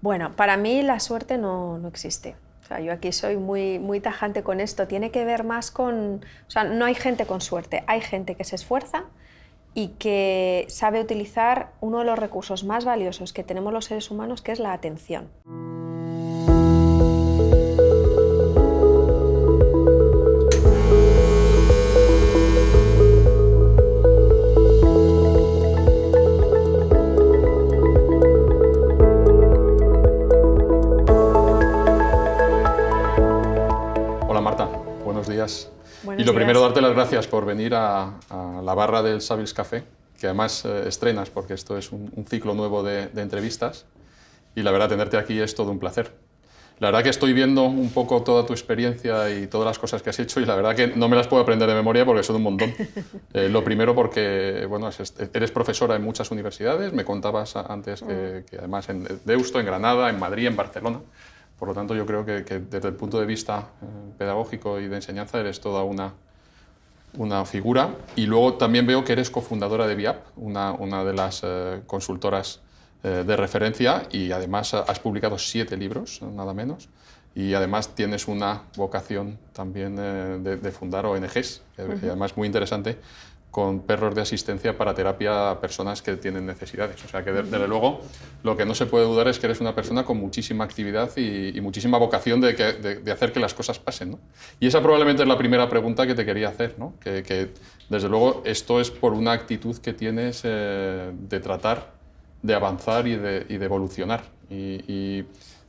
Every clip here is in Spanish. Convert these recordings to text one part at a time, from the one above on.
Bueno, para mí la suerte no existe. O sea, yo aquí soy muy tajante con esto. Tiene que ver más con... O sea, no hay gente con suerte, hay gente que se esfuerza y que sabe utilizar uno de los recursos más valiosos que tenemos los seres humanos, que es la atención. Hola Marta, buenos días. Buenos Y lo primero, días. darte las gracias por venir a la barra del Savills Café, que además estrenas, porque esto es un ciclo nuevo de entrevistas, y la verdad, tenerte aquí es todo un placer. La verdad que estoy viendo un poco toda tu experiencia y todas las cosas que has hecho, y la verdad que no me las puedo aprender de memoria porque son un montón. Lo primero porque bueno, eres profesora en muchas universidades, me contabas antes que además en Deusto, en Granada, en Madrid, en Barcelona. Por lo tanto, yo creo que desde el punto de vista pedagógico y de enseñanza eres toda una figura. Y luego también veo que eres cofundadora de VIAP, una de las consultoras de referencia, y además has publicado 7 libros, nada menos. Y además tienes una vocación también de fundar ONGs, y además muy interesante, con perros de asistencia para terapia a personas que tienen necesidades. O sea que, desde luego, lo que no se puede dudar es que eres una persona con muchísima actividad y muchísima vocación de hacer que las cosas pasen, ¿no? Y esa probablemente es la primera pregunta que te quería hacer, ¿no? Que desde luego, esto es por una actitud que tienes de tratar de avanzar y de evolucionar. Y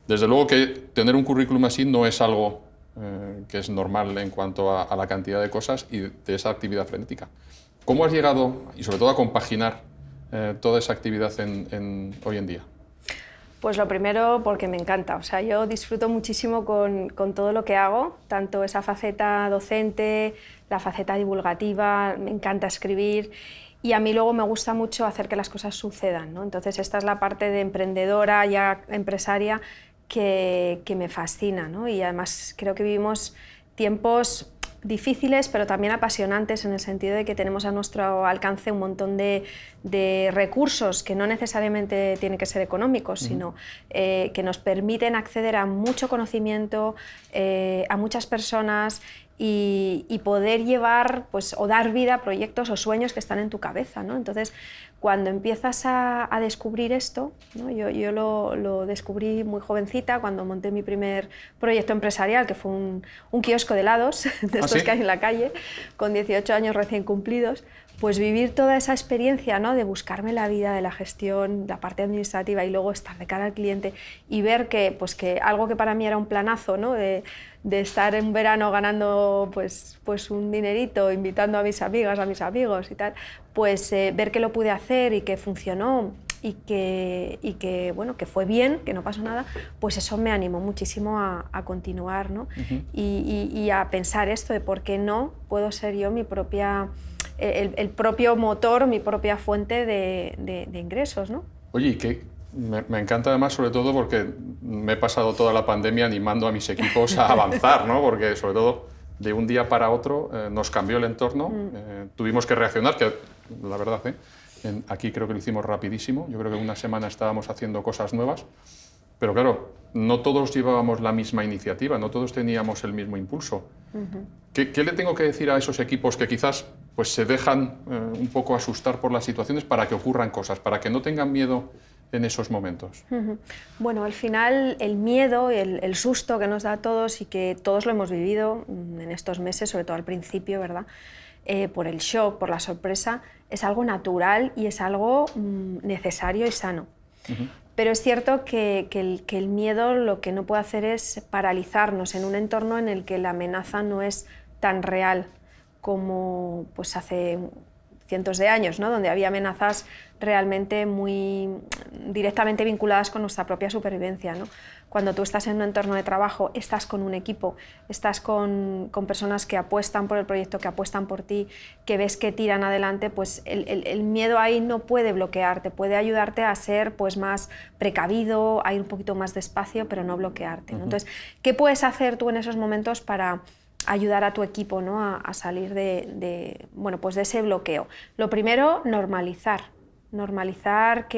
desde luego que tener un currículum así no es algo que es normal en cuanto a la cantidad de cosas y de esa actividad frenética. ¿Cómo has llegado, y sobre todo, a compaginar toda esa actividad hoy en día? Pues lo primero, porque me encanta. O sea, yo disfruto muchísimo con todo lo que hago, tanto esa faceta docente, la faceta divulgativa, me encanta escribir. Y a mí luego me gusta mucho hacer que las cosas sucedan, ¿no? Entonces esta es la parte de emprendedora, ya empresaria, que me fascina, ¿no? Y además creo que vivimos tiempos difíciles, pero también apasionantes, en el sentido de que tenemos a nuestro alcance un montón de recursos que no necesariamente tienen que ser económicos, sino que nos permiten acceder a mucho conocimiento, a muchas personas, y poder llevar, pues, o dar vida a proyectos o sueños que están en tu cabeza, ¿no? Entonces, cuando empiezas a descubrir esto, ¿no? Yo lo descubrí muy jovencita, cuando monté mi primer proyecto empresarial, que fue un kiosco de helados, de estos ¿Sí? que hay en la calle, con 18 años recién cumplidos. Pues vivir toda esa experiencia, ¿no? De buscarme la vida, de la gestión, la parte administrativa, y luego estar de cara al cliente y ver que, pues, que algo que para mí era un planazo, ¿no? De estar en verano ganando pues un dinerito, invitando a mis amigas, a mis amigos y tal, pues ver que lo pude hacer y que funcionó y que bueno, que fue bien, que no pasó nada, pues eso me animó muchísimo a continuar, ¿no? Y a pensar esto de por qué no puedo ser yo mi propia... El propio motor, mi propia fuente de ingresos, ¿no? Oye, y que me encanta además, sobre todo porque me he pasado toda la pandemia animando a mis equipos a avanzar, ¿no? Porque sobre todo de un día para otro nos cambió el entorno, tuvimos que reaccionar, que la verdad, aquí creo que lo hicimos rapidísimo. Yo creo que en una semana estábamos haciendo cosas nuevas, pero claro, no todos llevábamos la misma iniciativa, no todos teníamos el mismo impulso. ¿Qué le tengo que decir a esos equipos que quizás pues, se dejan un poco asustar por las situaciones para que ocurran cosas, para que no tengan miedo en esos momentos? Bueno, al final el miedo, el susto que nos da a todos, y que todos lo hemos vivido en estos meses, sobre todo al principio, ¿verdad? Por el shock, por la sorpresa, es algo natural y es algo necesario y sano. Pero es cierto que el miedo lo que no puede hacer es paralizarnos en un entorno en el que la amenaza no es tan real como pues hace cientos de años, ¿no? Donde había amenazas realmente muy directamente vinculadas con nuestra propia supervivencia, ¿no? Cuando tú estás en un entorno de trabajo, estás con un equipo, estás con personas que apuestan por el proyecto, que apuestan por ti, que ves que tiran adelante, pues el miedo ahí no puede bloquearte, puede ayudarte a ser pues más precavido, a ir un poquito más despacio, pero no bloquearte, ¿no? Entonces, ¿qué puedes hacer tú en esos momentos para ayudar a tu equipo, ¿no? a salir bueno, pues de ese bloqueo? Lo primero, normalizar normalizar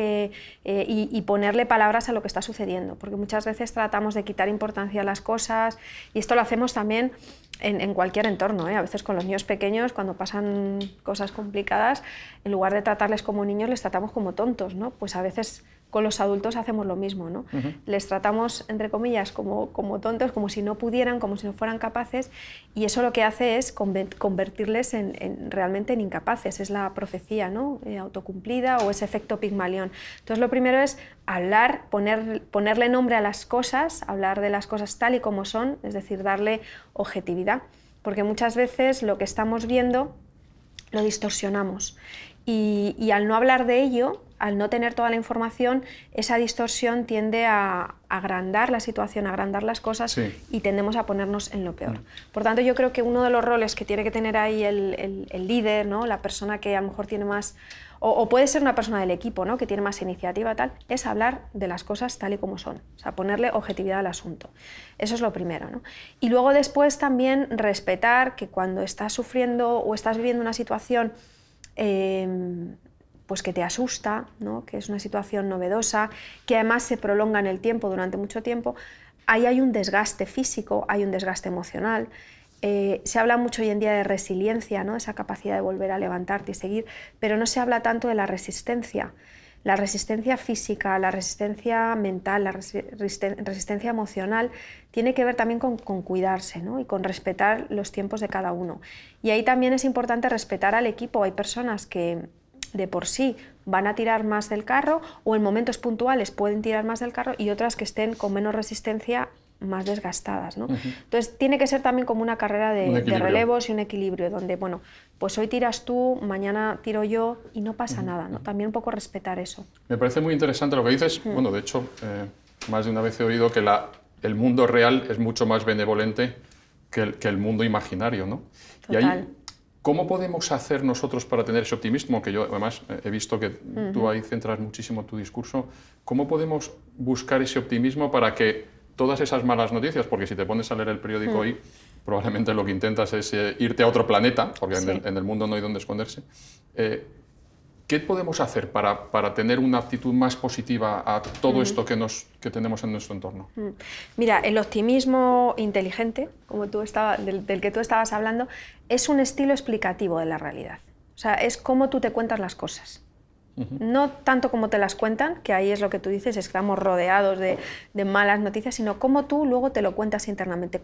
y ponerle palabras a lo que está sucediendo, porque muchas veces tratamos de quitar importancia a las cosas y esto lo hacemos también en cualquier entorno, ¿eh? A veces con los niños pequeños, cuando pasan cosas complicadas, en lugar de tratarles como niños, les tratamos como tontos, ¿no? Pues a veces con los adultos hacemos lo mismo, ¿no? Les tratamos, entre comillas, como tontos, como si no pudieran, como si no fueran capaces, y eso lo que hace es convertirles realmente en incapaces. Es la profecía, ¿no? Autocumplida, o ese efecto Pigmalión. Entonces lo primero es hablar, ponerle nombre a las cosas, hablar de las cosas tal y como son, es decir, darle objetividad, porque muchas veces lo que estamos viendo lo distorsionamos y al no hablar de ello, al no tener toda la información, esa distorsión tiende a agrandar la situación, a agrandar las cosas, sí, y tendemos a ponernos en lo peor. Por tanto, yo creo que uno de los roles que tiene que tener ahí el líder, ¿no? La persona que a lo mejor tiene más, o puede ser una persona del equipo, ¿no? Que tiene más iniciativa, tal, es hablar de las cosas tal y como son, o sea, ponerle objetividad al asunto. Eso es lo primero, ¿no? Y luego después también respetar que cuando estás sufriendo o estás viviendo una situación pues que te asusta, ¿no? Que es una situación novedosa, que además se prolonga en el tiempo, durante mucho tiempo, ahí hay un desgaste físico, hay un desgaste emocional. Se habla mucho hoy en día de resiliencia, ¿no? Esa capacidad de volver a levantarte y seguir, pero no se habla tanto de la resistencia. La resistencia física, la resistencia mental, la resistencia emocional tiene que ver también con cuidarse, ¿no? Y con respetar los tiempos de cada uno. Y ahí también es importante respetar al equipo. Hay personas que de por sí van a tirar más del carro o en momentos puntuales pueden tirar más del carro y otras que estén con menos resistencia, más desgastadas, ¿no? Entonces tiene que ser también como una carrera de relevos y un equilibrio donde, bueno, pues hoy tiras tú, mañana tiro yo y no pasa nada, ¿no? También un poco respetar eso. Me parece muy interesante lo que dices. Bueno, de hecho, más de una vez he oído que el mundo real es mucho más benevolente que el mundo imaginario, ¿no? Total. Y ahí, ¿cómo podemos hacer nosotros para tener ese optimismo? Que yo, además, he visto que tú ahí centras muchísimo tu discurso. ¿Cómo podemos buscar ese optimismo para que todas esas malas noticias, porque si te pones a leer el periódico hoy, probablemente lo que intentas es irte a otro planeta, porque sí, en el mundo no hay donde esconderse. ¿Qué podemos hacer para tener una actitud más positiva a todo esto que tenemos en nuestro entorno? Mira, el optimismo inteligente, como del que tú estabas hablando, es un estilo explicativo de la realidad. O sea, es cómo tú te cuentas las cosas. No tanto como te las cuentan, que ahí es lo que tú dices, es que estamos rodeados de malas noticias, sino cómo tú luego te lo cuentas internamente.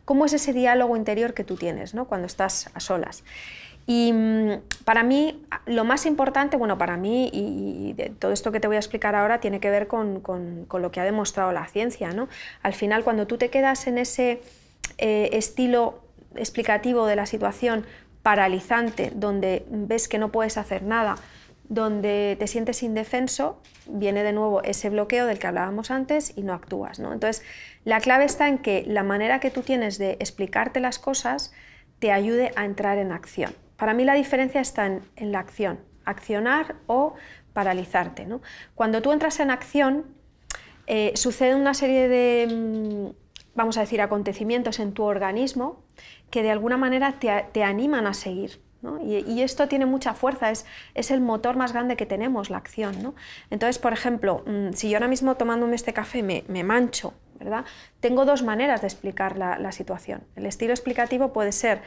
¿Cómo es ese diálogo interior que tú tienes, ¿no? Cuando estás a solas? Y para mí, lo más importante, bueno, para mí, y de todo esto que te voy a explicar ahora, tiene que ver con lo que ha demostrado la ciencia, ¿no? Al final, cuando tú te quedas en ese estilo explicativo de la situación paralizante, donde ves que no puedes hacer nada, donde te sientes indefenso, viene de nuevo ese bloqueo del que hablábamos antes y no actúas, ¿no? Entonces, la clave está en que la manera que tú tienes de explicarte las cosas te ayude a entrar en acción. Para mí la diferencia está en la acción, accionar o paralizarte, ¿no? Cuando tú entras en acción, sucede una serie de, vamos a decir, acontecimientos en tu organismo que de alguna manera te animan a seguir, ¿no? Y esto tiene mucha fuerza, es el motor más grande que tenemos, la acción, ¿no? Entonces, por ejemplo, si yo ahora mismo tomándome este café me mancho, ¿verdad? Tengo dos maneras de explicar la situación. El estilo explicativo puede ser: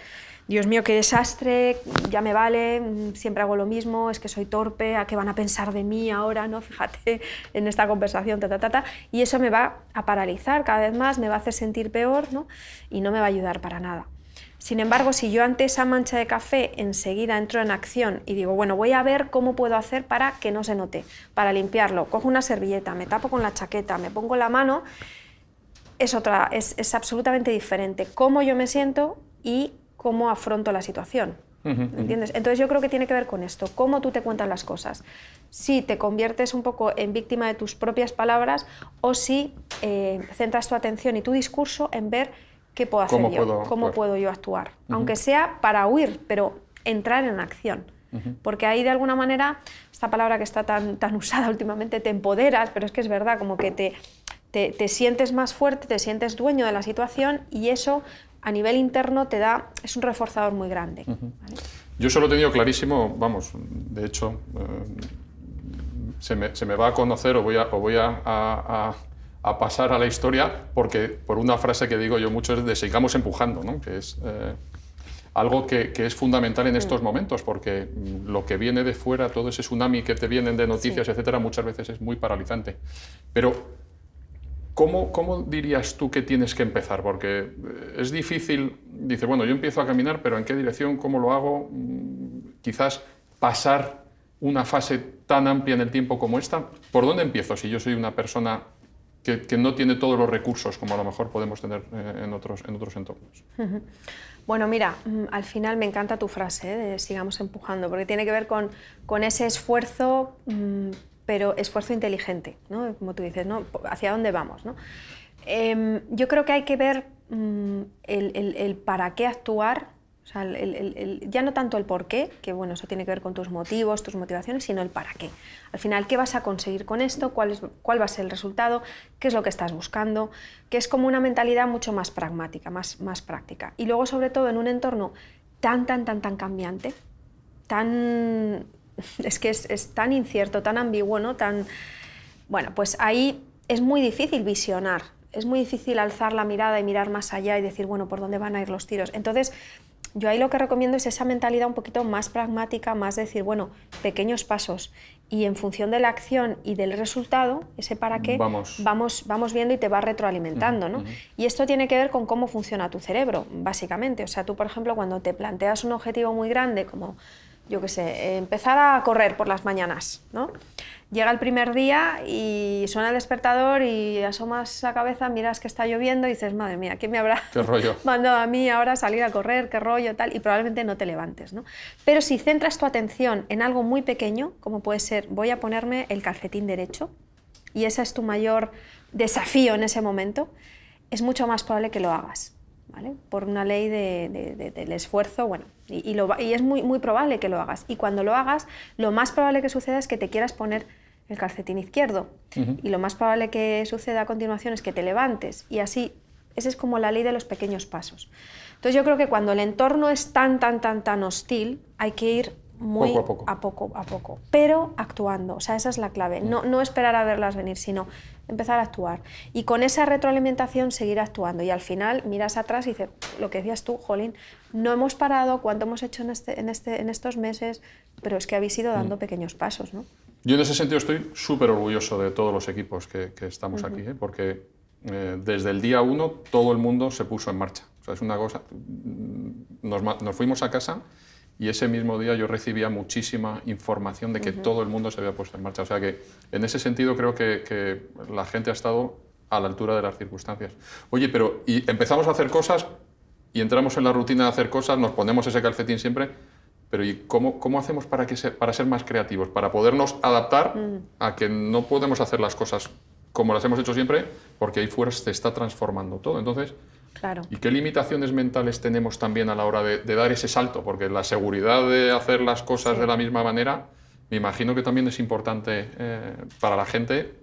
Dios mío, qué desastre, ya me vale, siempre hago lo mismo, es que soy torpe, ¿a qué van a pensar de mí ahora? ¿No? Fíjate en esta conversación, y eso me va a paralizar cada vez más, me va a hacer sentir peor, ¿no? Y no me va a ayudar para nada. Sin embargo, si yo ante esa mancha de café enseguida entro en acción y digo, bueno, voy a ver cómo puedo hacer para que no se note, para limpiarlo, cojo una servilleta, me tapo con la chaqueta, me pongo la mano, es absolutamente diferente cómo yo me siento y cómo afronto la situación. ¿Entiendes? Entonces yo creo que tiene que ver con esto, cómo tú te cuentas las cosas. Si te conviertes un poco en víctima de tus propias palabras o si centras tu atención y tu discurso en ver qué puedo hacer yo, cómo puedo yo actuar. Aunque sea para huir, pero entrar en acción. Porque ahí de alguna manera, esta palabra que está tan usada últimamente, te empoderas, pero es que es verdad, como que te sientes más fuerte, te sientes dueño de la situación y eso a nivel interno es un reforzador muy grande. ¿Vale? Yo eso lo he tenido clarísimo, vamos, de hecho, se me va a conocer o voy a pasar a la historia por una frase que digo yo mucho, es de sigamos empujando, ¿no? Que es algo que es fundamental en estos momentos, porque lo que viene de fuera, todo ese tsunami que te vienen de noticias, sí, etcétera, muchas veces es muy paralizante. Pero, ¿cómo dirías tú que tienes que empezar? Porque es difícil, dice, bueno, yo empiezo a caminar, pero ¿en qué dirección? ¿Cómo lo hago? Quizás pasar una fase tan amplia en el tiempo como esta. ¿Por dónde empiezo si yo soy una persona que no tiene todos los recursos como a lo mejor podemos tener en otros entornos? Bueno, mira, al final me encanta tu frase, de sigamos empujando, porque tiene que ver con ese esfuerzo, pero esfuerzo inteligente, ¿no? Como tú dices, ¿no? ¿Hacia dónde vamos, ¿no? Yo creo que hay que ver el para qué actuar. O sea, ya no tanto el por qué, que bueno, eso tiene que ver con tus motivos, tus motivaciones, sino el para qué. Al final, ¿qué vas a conseguir con esto? ¿Cuál va a ser el resultado? ¿Qué es lo que estás buscando? Que es como una mentalidad mucho más pragmática, más práctica. Y luego, sobre todo, en un entorno tan cambiante, es que es tan incierto, tan ambiguo, ¿no? Bueno, pues ahí es muy difícil visionar, es muy difícil alzar la mirada y mirar más allá y decir, bueno, ¿por dónde van a ir los tiros? Entonces, yo ahí lo que recomiendo es esa mentalidad un poquito más pragmática, más de decir, bueno, pequeños pasos, y en función de la acción y del resultado, ese para qué, vamos viendo y te vas retroalimentando, ¿no? Y esto tiene que ver con cómo funciona tu cerebro, básicamente. O sea, tú, por ejemplo, cuando te planteas un objetivo muy grande, como, yo qué sé, empezar a correr por las mañanas, ¿no? Llega el primer día y suena el despertador y asomas la cabeza, miras que está lloviendo y dices, madre mía, ¿quién me habrá mandado a mí ahora a salir a correr? ¿Qué rollo? Tal, y probablemente no te levantes, ¿no? Pero si centras tu atención en algo muy pequeño, como puede ser, voy a ponerme el calcetín derecho, y ese es tu mayor desafío en ese momento, es mucho más probable que lo hagas, ¿vale? Por una ley del esfuerzo, bueno, y es muy probable que lo hagas. Y cuando lo hagas, lo más probable que suceda es que te quieras poner el calcetín izquierdo. Y lo más probable que suceda a continuación es que te levantes. Y así, esa es como la ley de los pequeños pasos. Entonces yo creo que cuando el entorno es tan hostil, hay que ir muy poco a poco, pero actuando. O sea, esa es la clave. No esperar a verlas venir, sino empezar a actuar. Y con esa retroalimentación seguir actuando. Y al final miras atrás y dices, lo que decías tú, jolín, no hemos parado, cuánto hemos hecho en estos meses, pero es que habéis ido dando pequeños pasos, ¿no? Yo en ese sentido estoy súper orgulloso de todos los equipos que estamos aquí, porque desde el día 1 todo el mundo se puso en marcha. O sea, es una cosa, nos fuimos a casa y ese mismo día yo recibía muchísima información de que todo el mundo se había puesto en marcha. O sea que en ese sentido creo que la gente ha estado a la altura de las circunstancias. Oye, pero y empezamos a hacer cosas y entramos en la rutina de hacer cosas, nos ponemos ese calcetín siempre, pero ¿y cómo hacemos para ser más creativos? Para podernos adaptar a que no podemos hacer las cosas como las hemos hecho siempre, porque ahí fuera se está transformando todo. Entonces, claro. ¿Y qué limitaciones mentales tenemos también a la hora de dar ese salto? Porque la seguridad de hacer las cosas de la misma manera, me imagino que también es importante para la gente,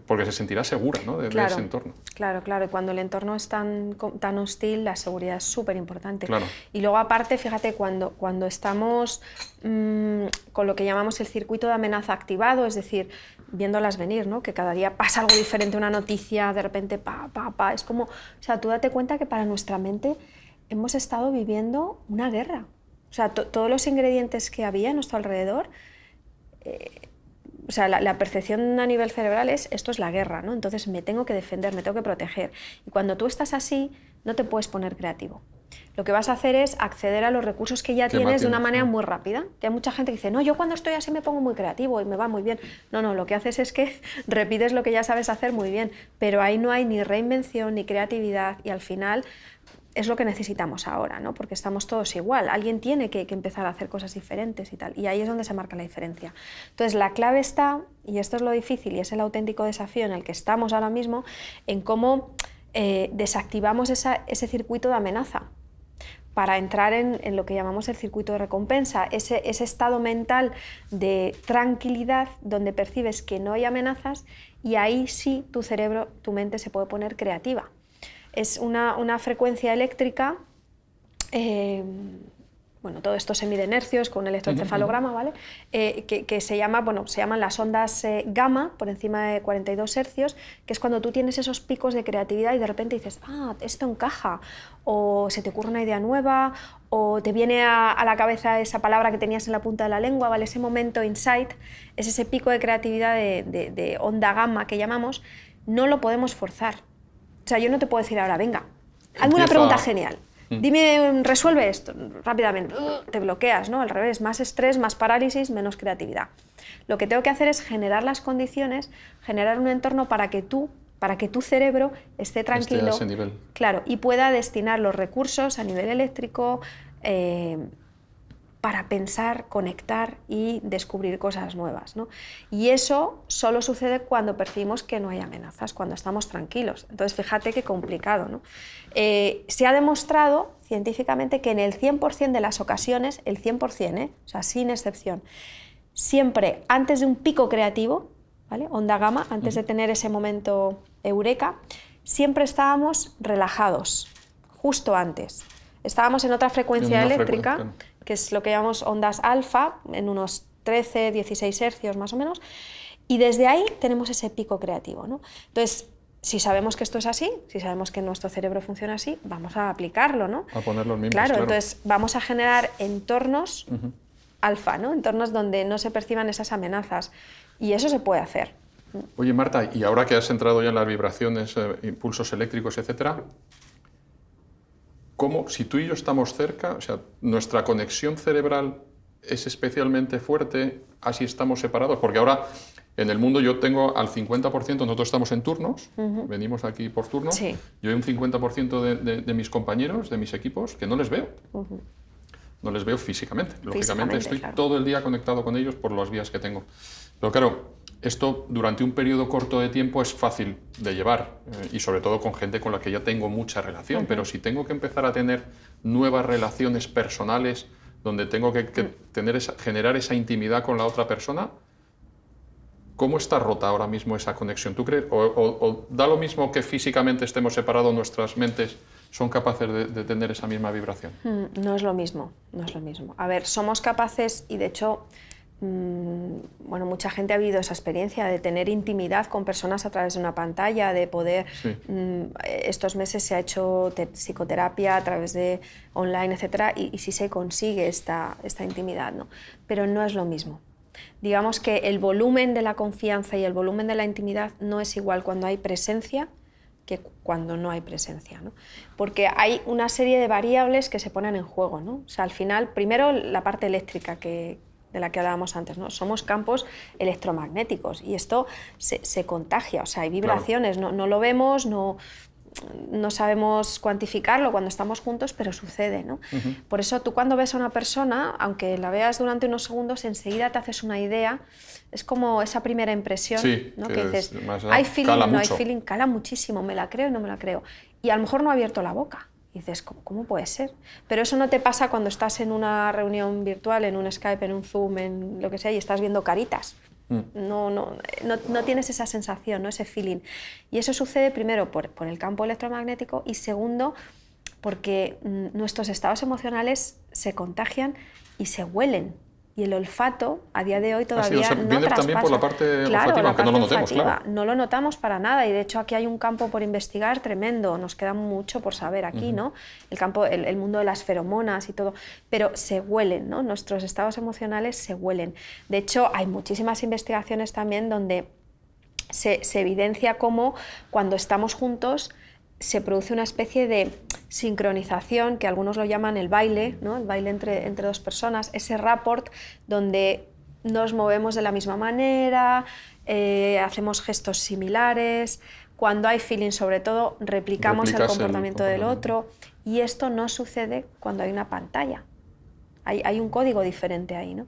porque se sentirá segura, ¿no? de ese entorno. Claro. Y cuando el entorno es tan hostil, la seguridad es súper importante. Claro. Y luego, aparte, fíjate, cuando estamos con lo que llamamos el circuito de amenaza activado, es decir, viéndolas venir, ¿no? Que cada día pasa algo diferente, una noticia, de repente, es como, o sea, tú date cuenta que para nuestra mente hemos estado viviendo una guerra. O sea, todos los ingredientes que había a nuestro alrededor, o sea, la percepción a nivel cerebral es, esto es la guerra, ¿no? Entonces me tengo que defender, me tengo que proteger. Y cuando tú estás así, no te puedes poner creativo. Lo que vas a hacer es acceder a los recursos que ya tienes de una manera muy rápida. Que hay mucha gente que dice, no, yo cuando estoy así me pongo muy creativo y me va muy bien. No, lo que haces es que repites lo que ya sabes hacer muy bien, pero ahí no hay ni reinvención ni creatividad y al final es lo que necesitamos ahora, ¿no? Porque estamos todos igual, alguien tiene que empezar a hacer cosas diferentes y tal, y ahí es donde se marca la diferencia. Entonces la clave está, y esto es lo difícil y es el auténtico desafío en el que estamos ahora mismo, en cómo desactivamos ese circuito de amenaza para entrar en lo que llamamos el circuito de recompensa, ese estado mental de tranquilidad donde percibes que no hay amenazas y ahí sí tu cerebro, tu mente se puede poner creativa. Es una frecuencia eléctrica bueno, todo esto se mide en hercios con un electroencefalograma, ¿vale? Que se llaman las ondas gamma por encima de 42 hercios, que es cuando tú tienes esos picos de creatividad y de repente dices, ah, esto encaja, o se te ocurre una idea nueva, o te viene a la cabeza esa palabra que tenías en la punta de la lengua, ¿vale? Ese momento insight es ese pico de creatividad de onda gamma que llamamos, no lo podemos forzar. O sea, yo no te puedo decir ahora, venga, hazme una pregunta genial. Dime, resuelve esto rápidamente. Te bloqueas, ¿no? Al revés, más estrés, más parálisis, menos creatividad. Lo que tengo que hacer es generar las condiciones, generar un entorno para que tu cerebro esté tranquilo, esté a ese nivel. Claro, y pueda destinar los recursos a nivel eléctrico para pensar, conectar y descubrir cosas nuevas, ¿no? Y eso solo sucede cuando percibimos que no hay amenazas, cuando estamos tranquilos. Entonces, fíjate qué complicado, ¿no? Se ha demostrado científicamente que en el 100% de las ocasiones, el 100%, o sea, sin excepción, siempre antes de un pico creativo, ¿vale? Onda gamma, antes de tener ese momento eureka, siempre estábamos relajados, justo antes. Estábamos en otra frecuencia eléctrica, que es lo que llamamos ondas alfa, en unos 13, 16 hercios más o menos, y desde ahí tenemos ese pico creativo, ¿no? Entonces, si sabemos que esto es así, si sabemos que nuestro cerebro funciona así, vamos a aplicarlo, ¿no? A poner los mismos, claro. Entonces vamos a generar entornos alfa, ¿no? Entornos donde no se perciban esas amenazas, y eso se puede hacer. Oye, Marta, y ahora que has entrado ya en las vibraciones, impulsos eléctricos, etcétera, ¿cómo, si tú y yo estamos cerca, o sea, nuestra conexión cerebral es especialmente fuerte así estamos separados? Porque ahora en el mundo yo tengo al 50%, nosotros estamos en turnos, venimos aquí por turnos, Sí. yo hay un 50% de mis compañeros, de mis equipos, que no les veo. No les veo físicamente. Lógicamente estoy todo el día conectado con ellos por las vías que tengo. Pero claro, esto durante un periodo corto de tiempo es fácil de llevar y sobre todo con gente con la que ya tengo mucha relación, pero si tengo que empezar a tener nuevas relaciones personales donde tengo que generar esa intimidad con la otra persona, ¿cómo está rota ahora mismo esa conexión? ¿Tú crees? ¿O da lo mismo que físicamente estemos separados, nuestras mentes son capaces de tener esa misma vibración? No es lo mismo, no es lo mismo. A ver, somos capaces, y de hecho, bueno, mucha gente ha vivido esa experiencia de tener intimidad con personas a través de una pantalla, de poder, Sí. Estos meses se ha hecho psicoterapia a través de online, etcétera, y sí se consigue esta intimidad, ¿no? Pero no es lo mismo. Digamos que el volumen de la confianza y el volumen de la intimidad no es igual cuando hay presencia que cuando no hay presencia, ¿no? Porque hay una serie de variables que se ponen en juego, ¿no? O sea, al final, primero la parte eléctrica de la que hablábamos antes, ¿no? Somos campos electromagnéticos y esto se contagia, o sea, hay vibraciones, claro. No lo vemos, no sabemos cuantificarlo cuando estamos juntos, pero sucede, ¿no? Por eso tú cuando ves a una persona, aunque la veas durante unos segundos, enseguida te haces una idea, es como esa primera impresión, sí, ¿no? Que dices, hay feeling, no hay feeling, cala muchísimo, me la creo y no me la creo. Y a lo mejor no ha abierto la boca. Y dices, ¿cómo puede ser? Pero eso no te pasa cuando estás en una reunión virtual, en un Skype, en un Zoom, en lo que sea, y estás viendo caritas. No tienes esa sensación, ¿no? Ese feeling. Y eso sucede primero por el campo electromagnético y segundo porque nuestros estados emocionales se contagian y se huelen. Y el olfato, a día de hoy, todavía no traspasa. Viene también por la parte olfativa, aunque no lo notemos, claro. No lo notamos para nada y, de hecho, aquí hay un campo por investigar tremendo. Nos queda mucho por saber aquí, ¿no? El mundo de las feromonas y todo. Pero se huelen, ¿no? Nuestros estados emocionales se huelen. De hecho, hay muchísimas investigaciones también donde se evidencia cómo cuando estamos juntos se produce una especie de sincronización, que algunos lo llaman el baile, ¿no? El baile entre dos personas, ese rapport donde nos movemos de la misma manera, hacemos gestos similares, cuando hay feeling sobre todo replicamos el comportamiento del otro, y esto no sucede cuando hay una pantalla, hay un código diferente ahí, ¿no?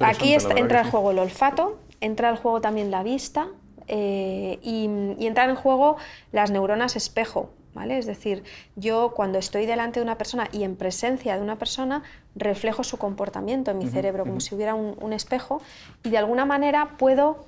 Aquí entra en juego el olfato, entra en juego también la vista, y entran en juego las neuronas espejo, ¿vale? Es decir, yo cuando estoy delante de una persona y en presencia de una persona reflejo su comportamiento en mi cerebro como si hubiera un espejo, y de alguna manera puedo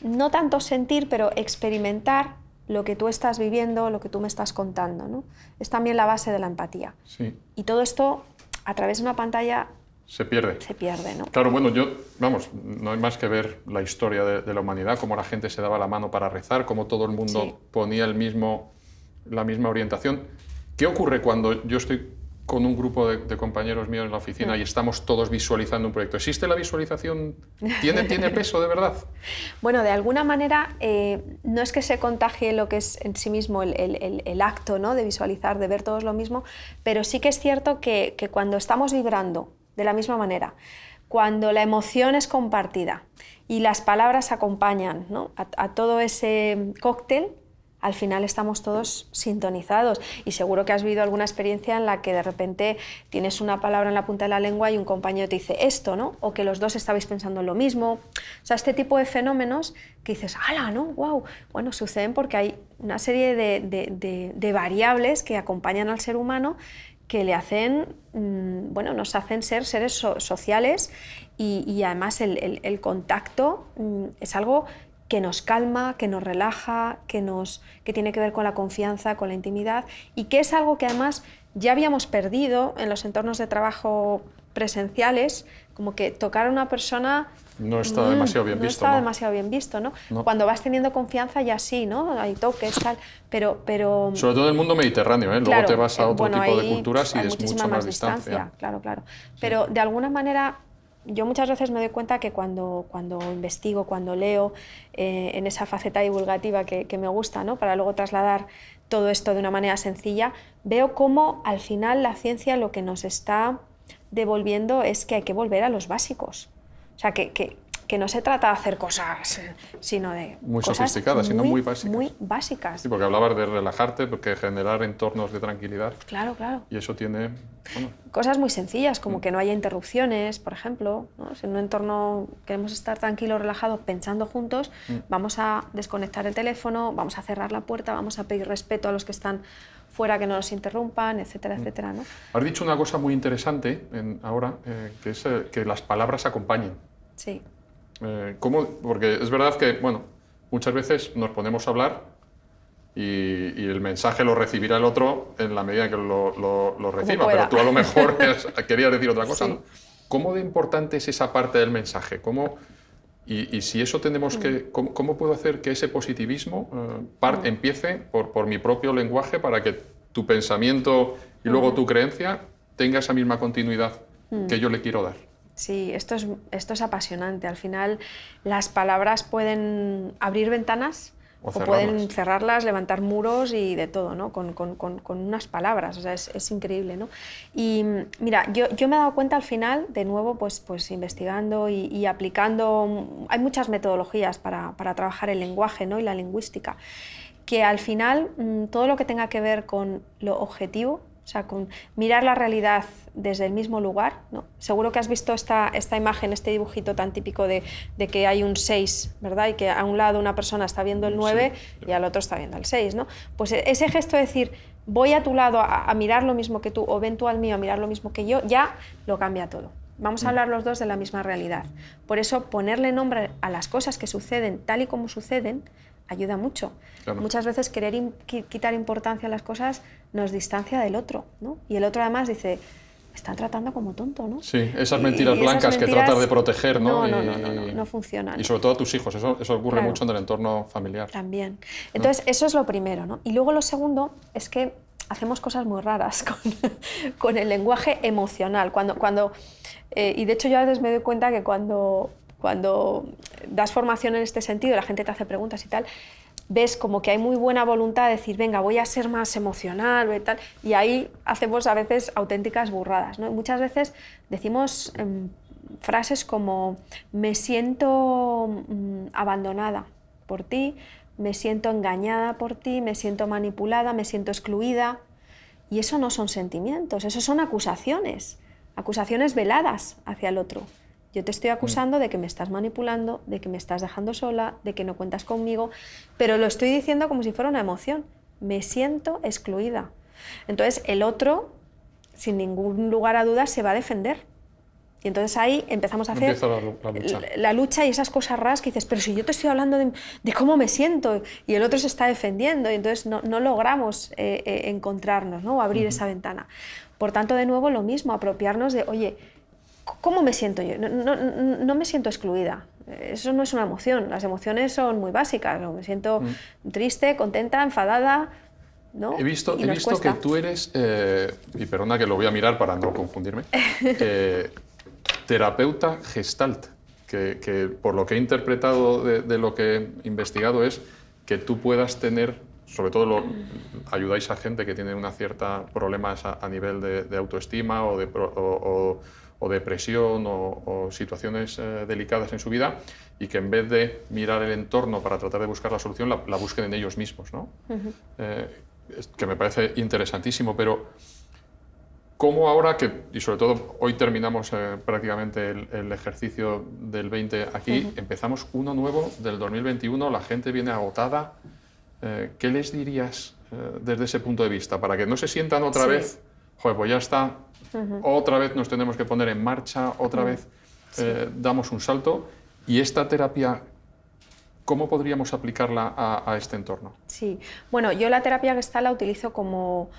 no tanto sentir, pero experimentar lo que tú estás viviendo, lo que tú me estás contando, ¿no? Es también la base de la empatía. Sí. Y todo esto a través de una pantalla se pierde. Se pierde, ¿no? Claro, bueno, no hay más que ver la historia de la humanidad, cómo la gente se daba la mano para rezar, cómo todo el mundo ponía la misma orientación. ¿Qué ocurre cuando yo estoy con un grupo de compañeros míos en la oficina y estamos todos visualizando un proyecto? ¿Existe la visualización? ¿Tiene peso de verdad? Bueno, de alguna manera no es que se contagie lo que es en sí mismo el acto, ¿no?, de visualizar, de ver todos lo mismo, pero sí que es cierto que cuando estamos vibrando de la misma manera, cuando la emoción es compartida y las palabras acompañan, ¿no?, a todo ese cóctel, al final estamos todos sintonizados. Y seguro que has vivido alguna experiencia en la que de repente tienes una palabra en la punta de la lengua y un compañero te dice esto, ¿no? O que los dos estabais pensando en lo mismo. O sea, este tipo de fenómenos que dices, ¡hala!, ¿no? ¡Wow! Bueno, suceden porque hay una serie de variables que acompañan al ser humano que le hacen, bueno, nos hacen ser seres sociales y además el contacto es algo que nos calma, que nos relaja, que tiene que ver con la confianza, con la intimidad, y que es algo que además ya habíamos perdido en los entornos de trabajo presenciales, como que tocar a una persona no está demasiado bien visto. No está demasiado bien visto, ¿no? Cuando vas teniendo confianza ya sí, ¿no? Hay toques, tal, pero... Sobre todo en el mundo mediterráneo, ¿eh? Claro, luego te vas a otro bueno, tipo de culturas y hay es mucho más distancia. Claro. Pero de alguna manera... Yo muchas veces me doy cuenta que cuando investigo, cuando leo en esa faceta divulgativa que me gusta, ¿no?, para luego trasladar todo esto de una manera sencilla, veo cómo al final la ciencia lo que nos está devolviendo es que hay que volver a los básicos. O sea, que no se trata de hacer cosas, sino de muy cosas sofisticadas, sino muy básicas. Muy básicas. Sí, porque hablabas de relajarte, porque generar entornos de tranquilidad. Claro. Y eso tiene... Bueno, cosas muy sencillas, como que no haya interrupciones, por ejemplo, ¿no? Si en un entorno queremos estar tranquilos, relajados, pensando juntos, vamos a desconectar el teléfono, vamos a cerrar la puerta, vamos a pedir respeto a los que están fuera, que no nos interrumpan, etcétera, etcétera, ¿no? Has dicho una cosa muy interesante ahora, que es que las palabras acompañen. Sí. Porque es verdad que, bueno, muchas veces nos ponemos a hablar y el mensaje lo recibirá el otro en la medida que lo reciba, pero tú a lo mejor querías decir otra cosa, sí. ¿No? ¿Cómo de importante es esa parte del mensaje? Y si eso tenemos que... ¿Cómo puedo hacer que ese positivismo empiece por mi propio lenguaje para que tu pensamiento y luego tu creencia tenga esa misma continuidad que yo le quiero dar? Sí, esto es apasionante. Al final las palabras pueden abrir ventanas o pueden cerrarlas, levantar muros y de todo, ¿no? Con unas palabras, o sea, es increíble, ¿no? Y mira, yo me he dado cuenta al final, de nuevo, pues investigando y aplicando, hay muchas metodologías para trabajar el lenguaje, ¿no?, y la lingüística, que al final todo lo que tenga que ver con lo objetivo, o sea, con mirar la realidad desde el mismo lugar, ¿no? Seguro que has visto esta imagen, este dibujito tan típico de que hay un 6, ¿verdad? Y que a un lado una persona está viendo el 9 y al otro está viendo el 6, ¿no? Pues ese gesto de decir, voy a tu lado a mirar lo mismo que tú, o ven tú al mío a mirar lo mismo que yo, ya lo cambia todo. Vamos a hablar los dos de la misma realidad. Por eso, ponerle nombre a las cosas que suceden tal y como suceden ayuda mucho. Claro. Muchas veces querer quitar importancia a las cosas nos distancia del otro, ¿no? Y el otro además dice, me están tratando como tonto, ¿no? Sí, esas mentiras blancas que tratas de proteger, ¿no? No funcionan. Y sobre todo a tus hijos, eso ocurre mucho en el entorno familiar. También. Entonces, eso es lo primero, ¿no? Y luego lo segundo es que hacemos cosas muy raras con el lenguaje emocional. Y de hecho yo a veces me doy cuenta que cuando das formación en este sentido, la gente te hace preguntas y tal, ves como que hay muy buena voluntad de decir, venga, voy a ser más emocional y tal, y ahí hacemos a veces auténticas burradas, ¿no? Y muchas veces decimos frases como, me siento abandonada por ti, me siento engañada por ti, me siento manipulada, me siento excluida, y eso no son sentimientos, eso son acusaciones veladas hacia el otro. Yo te estoy acusando de que me estás manipulando, de que me estás dejando sola, de que no cuentas conmigo, pero lo estoy diciendo como si fuera una emoción. Me siento excluida. Entonces el otro, sin ningún lugar a dudas, se va a defender. Y entonces ahí empezamos a hacer la lucha y esas cosas raras que dices, pero si yo te estoy hablando de cómo me siento y el otro se está defendiendo, y entonces no logramos encontrarnos, ¿no? O abrir esa ventana. Por tanto, de nuevo, lo mismo, apropiarnos de, oye, ¿cómo me siento yo? No me siento excluida. Eso no es una emoción. Las emociones son muy básicas. Me siento triste, contenta, enfadada, ¿no? He visto cuesta. que tú eres, y perdona que lo voy a mirar para no confundirme, terapeuta gestalt, que por lo que he interpretado de lo que he investigado es que tú puedas tener, sobre todo ayudáis a gente que tiene una cierta problemas a nivel de autoestima o depresión o situaciones delicadas en su vida, y que en vez de mirar el entorno para tratar de buscar la solución, la busquen en ellos mismos, ¿no? Que me parece interesantísimo, pero ¿cómo ahora y sobre todo hoy terminamos prácticamente el ejercicio del 20 aquí, empezamos uno nuevo del 2021, la gente viene agotada, ¿qué les dirías desde ese punto de vista? Para que no se sientan otra vez, joder, pues ya está, otra vez nos tenemos que poner en marcha, otra vez damos un salto, y esta terapia, ¿cómo podríamos aplicarla a este entorno? Sí, bueno, yo la terapia Gestalt la utilizo como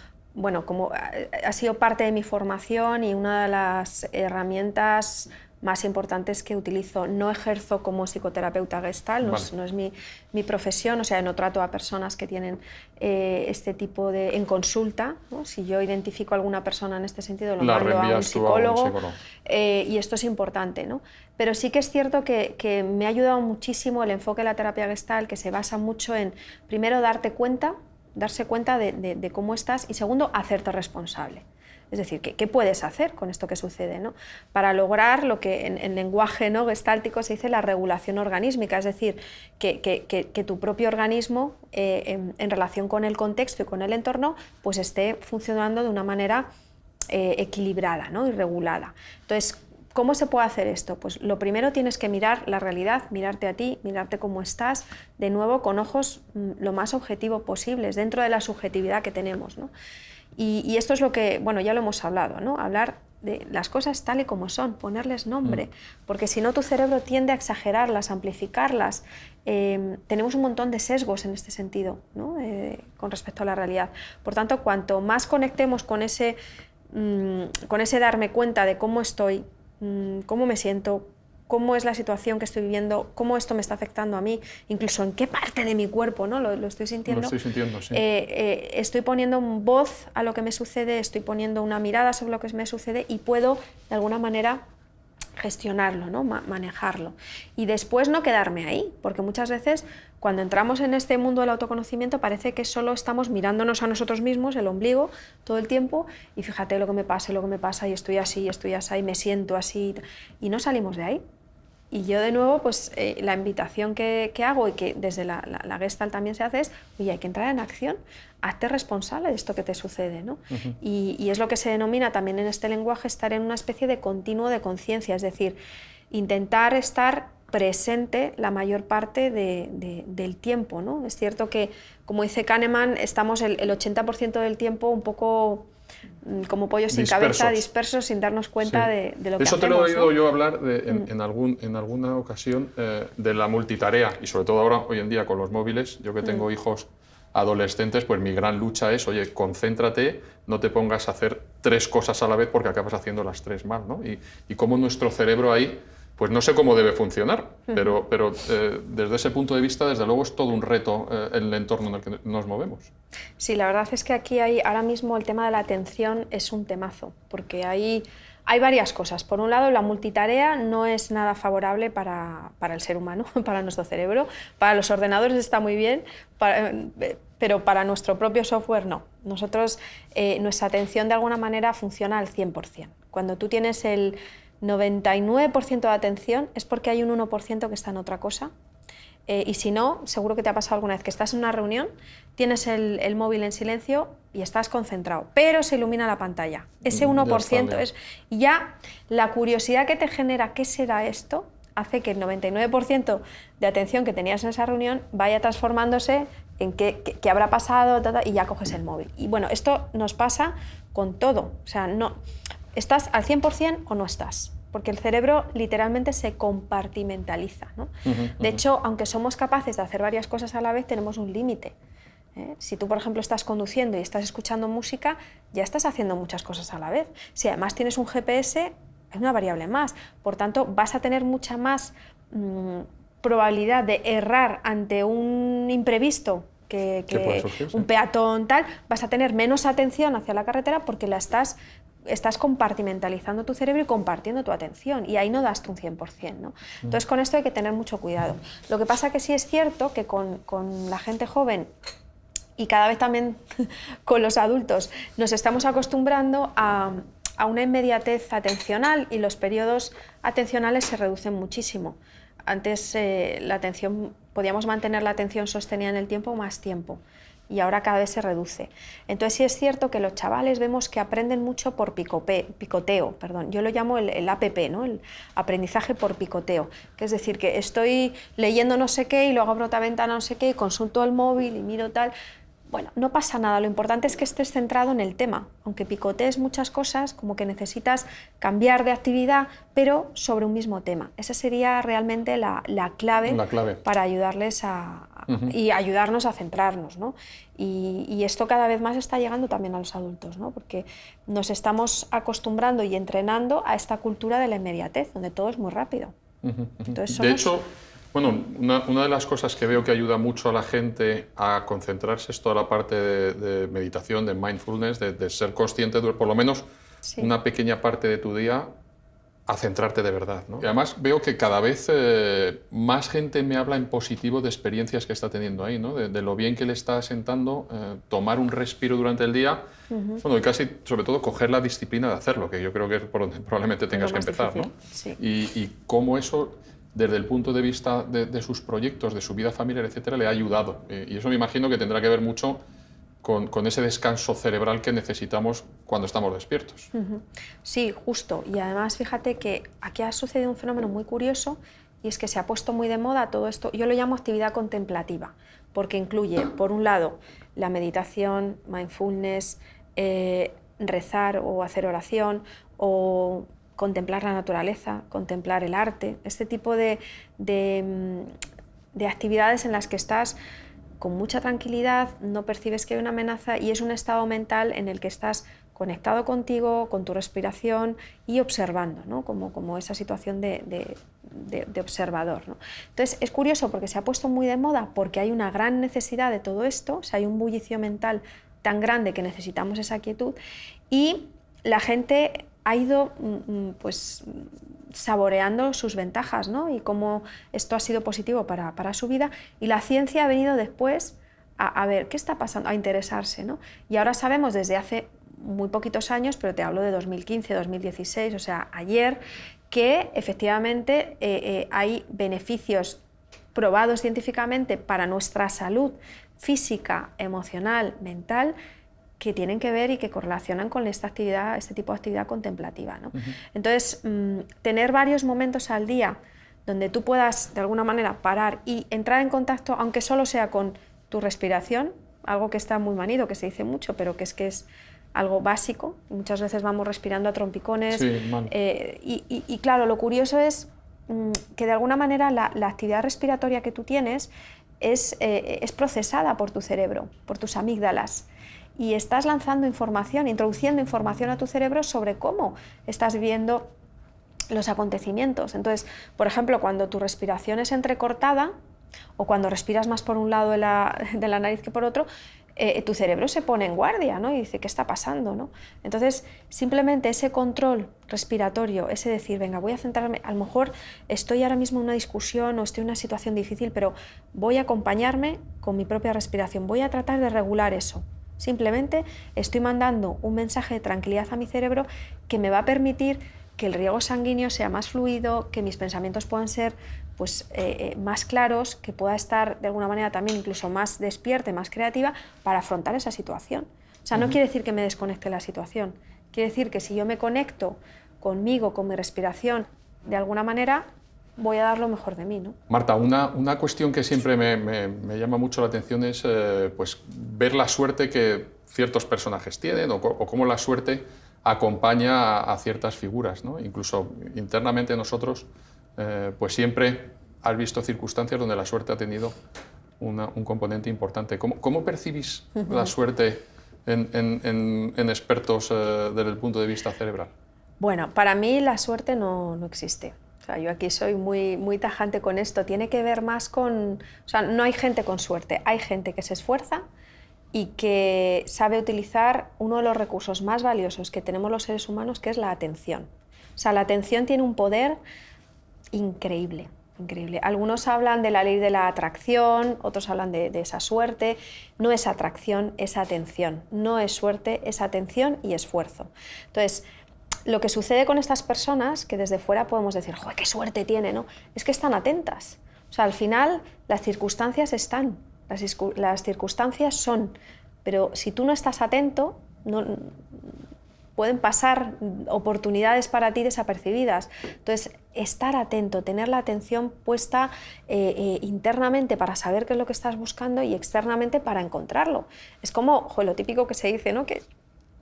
ha sido parte de mi formación y una de las herramientas más importantes que utilizo. No ejerzo como psicoterapeuta Gestalt, no es mi profesión, o sea, no trato a personas que tienen este tipo en consulta, ¿no? Si yo identifico a alguna persona en este sentido, lo mando a un psicólogo. Y esto es importante, ¿no? Pero sí que es cierto que me ha ayudado muchísimo el enfoque de la terapia Gestalt, que se basa mucho en, primero, darse cuenta de cómo estás, y segundo, hacerte responsable. Es decir, ¿qué puedes hacer con esto que sucede, ¿no? Para lograr lo que en lenguaje, ¿no?, gestáltico se dice la regulación organísmica, es decir, que tu propio organismo en relación con el contexto y con el entorno pues esté funcionando de una manera equilibrada, ¿no?, y regulada. Entonces, ¿cómo se puede hacer esto? Pues lo primero, tienes que mirar la realidad, mirarte a ti, mirarte cómo estás, de nuevo con ojos lo más objetivos posibles, dentro de la subjetividad que tenemos, ¿no? Y esto es lo que, bueno, ya lo hemos hablado, ¿no? Hablar de las cosas tal y como son, ponerles nombre, porque si no tu cerebro tiende a exagerarlas, a amplificarlas. Tenemos un montón de sesgos en este sentido, ¿no? Con respecto a la realidad. Por tanto, cuanto más conectemos con ese darme cuenta de cómo estoy, cómo me siento, cómo es la situación que estoy viviendo, cómo esto me está afectando a mí, incluso en qué parte de mi cuerpo, ¿no?, lo estoy sintiendo. Lo estoy sintiendo, sí. Estoy poniendo voz a lo que me sucede, estoy poniendo una mirada sobre lo que me sucede y puedo, de alguna manera, gestionarlo, ¿no?, manejarlo. Y después no quedarme ahí, porque muchas veces cuando entramos en este mundo del autoconocimiento parece que solo estamos mirándonos a nosotros mismos, el ombligo, todo el tiempo, y fíjate lo que me pasa, y estoy así, y me siento así, y no salimos de ahí. Y yo, de nuevo, pues la invitación que hago, y que desde la Gestalt también se hace, es, oye, hay que entrar en acción, hazte responsable de esto que te sucede, ¿no? Y es lo que se denomina también en este lenguaje estar en una especie de continuo de conciencia, es decir, intentar estar presente la mayor parte del tiempo, ¿no? Es cierto que, como dice Kahneman, estamos el 80% del tiempo un poco como pollos sin cabeza, dispersos, sin darnos cuenta de lo que hacemos. Eso te lo he oído yo hablar en alguna ocasión de la multitarea, y sobre todo ahora, hoy en día, con los móviles. Yo que tengo hijos adolescentes, pues mi gran lucha es, oye, concéntrate, no te pongas a hacer 3 cosas a la vez porque acabas haciendo las 3 mal, ¿no? Y cómo nuestro cerebro ahí, pues no sé cómo debe funcionar, pero desde ese punto de vista, desde luego, es todo un reto el entorno en el que nos movemos. Sí, la verdad es que aquí ahora mismo el tema de la atención es un temazo, porque hay varias cosas. Por un lado, la multitarea no es nada favorable para el ser humano, para nuestro cerebro. Para los ordenadores está muy bien, pero para nuestro propio software no. Nosotros, nuestra atención de alguna manera funciona al 100%. Cuando tú tienes el 99% de atención es porque hay un 1% que está en otra cosa, y si no, seguro que te ha pasado alguna vez que estás en una reunión, tienes el móvil en silencio y estás concentrado, pero se ilumina la pantalla. Ese 1% es ya la curiosidad que te genera, ¿qué será esto?, hace que el 99% de atención que tenías en esa reunión vaya transformándose en qué habrá pasado, y ya coges el móvil. Y bueno, esto nos pasa con todo, o sea, no ¿estás al 100% o no estás? Porque el cerebro literalmente se compartimentaliza, ¿no? De hecho, aunque somos capaces de hacer varias cosas a la vez, tenemos un límite. Si tú, por ejemplo, estás conduciendo y estás escuchando música, ya estás haciendo muchas cosas a la vez. Si además tienes un GPS, es una variable más. Por tanto, vas a tener mucha más probabilidad de errar ante un imprevisto que surgir, sí. un peatón, tal. Vas a tener menos atención hacia la carretera porque la estás compartimentalizando tu cerebro y compartiendo tu atención, y ahí no das tu un 100%, ¿no? Entonces, con esto hay que tener mucho cuidado. Lo que pasa que sí es cierto que con la gente joven y cada vez también con los adultos nos estamos acostumbrando a una inmediatez atencional, y los periodos atencionales se reducen muchísimo. Antes podíamos mantener la atención sostenida en el tiempo más tiempo, y ahora cada vez se reduce. Entonces sí es cierto que los chavales vemos que aprenden mucho por picoteo. Yo lo llamo el APP, ¿no? El aprendizaje por picoteo, que es decir, que estoy leyendo no sé qué y luego abro otra ventana no sé qué y consulto el móvil y miro tal. Bueno, no pasa nada, lo importante es que estés centrado en el tema, aunque picotees muchas cosas, como que necesitas cambiar de actividad, pero sobre un mismo tema. Esa sería realmente la clave para ayudarles y ayudarnos a centrarnos, ¿no? Y esto cada vez más está llegando también a los adultos, ¿no? Porque nos estamos acostumbrando y entrenando a esta cultura de la inmediatez, donde todo es muy rápido. Entonces, de hecho, bueno, una de las cosas que veo que ayuda mucho a la gente a concentrarse es toda la parte de meditación, de mindfulness, de ser consciente de por lo menos una pequeña parte de tu día a centrarte de verdad, ¿no? Y además veo que cada vez más gente me habla en positivo de experiencias que está teniendo ahí, ¿no? De lo bien que le está sentando tomar un respiro durante el día, bueno, y casi, sobre todo, coger la disciplina de hacerlo, que yo creo que es por donde probablemente tengas que empezar, difícil, ¿no? Sí. Y cómo eso, desde el punto de vista de sus proyectos, de su vida familiar, etcétera, le ha ayudado. Y eso me imagino que tendrá que ver mucho con ese descanso cerebral que necesitamos cuando estamos despiertos. Sí, justo. Y además, fíjate que aquí ha sucedido un fenómeno muy curioso, y es que se ha puesto muy de moda todo esto. Yo lo llamo actividad contemplativa, porque incluye, por un lado, la meditación, mindfulness, rezar o hacer oración, o contemplar la naturaleza, contemplar el arte, este tipo de actividades en las que estás con mucha tranquilidad, no percibes que hay una amenaza, y es un estado mental en el que estás conectado contigo, con tu respiración y observando, ¿no? como esa situación de observador, ¿no? Entonces es curioso porque se ha puesto muy de moda, porque hay una gran necesidad de todo esto, o sea, hay un bullicio mental tan grande que necesitamos esa quietud, y la gente ha ido pues saboreando sus ventajas, ¿no? Y cómo esto ha sido positivo para su vida, y la ciencia ha venido después a ver qué está pasando, a interesarse, ¿no? Y ahora sabemos desde hace muy poquitos años, pero te hablo de 2015, 2016, o sea, ayer, que efectivamente hay beneficios probados científicamente para nuestra salud física, emocional, mental, que tienen que ver y que correlacionan con esta actividad, este tipo de actividad contemplativa, ¿no? Entonces, tener varios momentos al día donde tú puedas de alguna manera parar y entrar en contacto, aunque solo sea con tu respiración, algo que está muy manido, que se dice mucho, pero que es algo básico. Muchas veces vamos respirando a trompicones. Sí, y claro, lo curioso es que de alguna manera la actividad respiratoria que tú tienes es procesada por tu cerebro, por tus amígdalas, y estás lanzando información, introduciendo información a tu cerebro sobre cómo estás viviendo los acontecimientos. Entonces, por ejemplo, cuando tu respiración es entrecortada, o cuando respiras más por un lado de la nariz que por otro, tu cerebro se pone en guardia, ¿no? Y dice, ¿qué está pasando, ¿no? Entonces, simplemente ese control respiratorio, ese decir, venga, voy a centrarme, a lo mejor estoy ahora mismo en una discusión o estoy en una situación difícil, pero voy a acompañarme con mi propia respiración, voy a tratar de regular eso. Simplemente estoy mandando un mensaje de tranquilidad a mi cerebro que me va a permitir que el riego sanguíneo sea más fluido, que mis pensamientos puedan ser pues, más claros, que pueda estar de alguna manera también incluso más despierta, más creativa para afrontar esa situación. O sea, no quiere decir que me desconecte de la situación, quiere decir que si yo me conecto conmigo, con mi respiración, de alguna manera voy a dar lo mejor de mí, ¿no? Marta, una cuestión que siempre me llama mucho la atención es pues, ver la suerte que ciertos personajes tienen o cómo la suerte acompaña a ciertas figuras, ¿no? Incluso internamente nosotros pues siempre has visto circunstancias donde la suerte ha tenido un componente importante. ¿Cómo percibís la suerte en expertos desde el punto de vista cerebral? Bueno, para mí la suerte no existe. O sea, yo aquí soy muy tajante con esto. Tiene que ver más con... O sea, no hay gente con suerte, hay gente que se esfuerza y que sabe utilizar uno de los recursos más valiosos que tenemos los seres humanos, que es la atención. O sea, la atención tiene un poder increíble, increíble. Algunos hablan de la ley de la atracción, otros hablan de esa suerte. No es atracción, es atención. No es suerte, es atención y esfuerzo. Entonces, lo que sucede con estas personas, que desde fuera podemos decir, ¡joder, qué suerte tiene!, ¿no? Es que están atentas. O sea, al final las circunstancias están, las circunstancias son, pero si tú no estás atento, pueden pasar oportunidades para ti desapercibidas. Entonces, estar atento, tener la atención puesta internamente para saber qué es lo que estás buscando y externamente para encontrarlo. Es como lo típico que se dice, ¿no? Que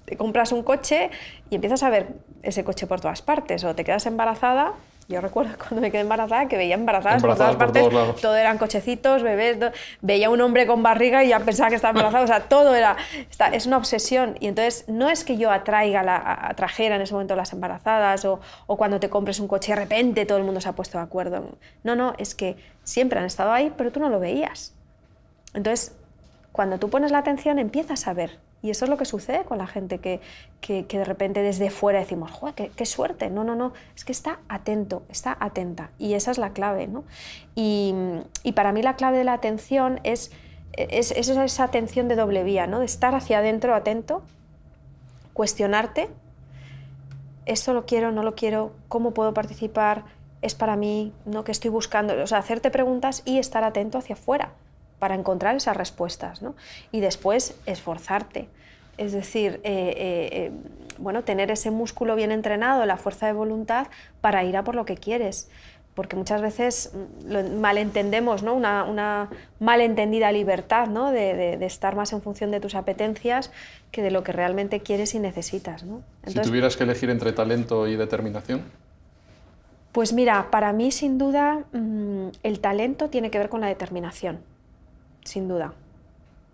te compras un coche y empiezas a ver ese coche por todas partes, o te quedas embarazada. Yo recuerdo cuando me quedé embarazada que veía embarazadas por todas partes, todo eran cochecitos, bebés, veía un hombre con barriga y ya pensaba que estaba embarazada, o sea, todo era, es una obsesión. Y entonces no es que yo atrajera en ese momento las embarazadas o cuando te compres un coche y de repente todo el mundo se ha puesto de acuerdo. No, es que siempre han estado ahí, pero tú no lo veías. Entonces, cuando tú pones la atención empiezas a ver. Y eso es lo que sucede con la gente que de repente desde fuera decimos, ¡joder, qué suerte! No, es que está atento, está atenta. Y esa es la clave, ¿no? Y para mí la clave de la atención es esa atención de doble vía, ¿no? De estar hacia adentro atento, cuestionarte, esto lo quiero, no lo quiero, ¿cómo puedo participar? ¿Es para mí? ¿No? ¿Qué estoy buscando? O sea, hacerte preguntas y estar atento hacia afuera para encontrar esas respuestas, ¿no? Y después esforzarte, es decir, tener ese músculo bien entrenado, la fuerza de voluntad para ir a por lo que quieres, porque muchas veces malentendemos, ¿no? una malentendida libertad, ¿no? de estar más en función de tus apetencias que de lo que realmente quieres y necesitas, ¿no? Entonces, si tuvieras que elegir entre talento y determinación. Pues mira, para mí sin duda el talento tiene que ver con la determinación. Sin duda.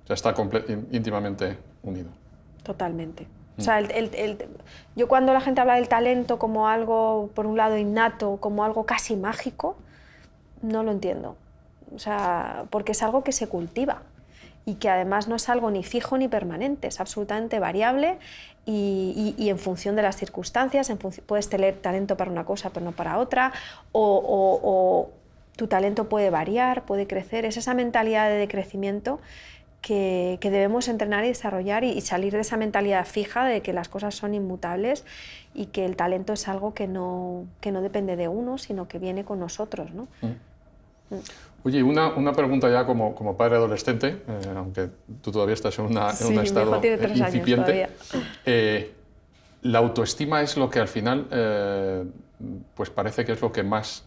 O sea, está íntimamente unido. Totalmente. O sea, yo cuando la gente habla del talento como algo, por un lado, innato, como algo casi mágico, no lo entiendo. O sea, porque es algo que se cultiva y que además no es algo ni fijo ni permanente, es absolutamente variable y en función de las circunstancias, puedes tener talento para una cosa pero no para otra, o tu talento puede variar, puede crecer. Es esa mentalidad de crecimiento que debemos entrenar y desarrollar y salir de esa mentalidad fija de que las cosas son inmutables y que el talento es algo que no depende de uno, sino que viene con nosotros, ¿no? Oye, una pregunta ya como padre adolescente, aunque tú todavía estás en un estado incipiente. La autoestima es lo que al final pues parece que es lo que más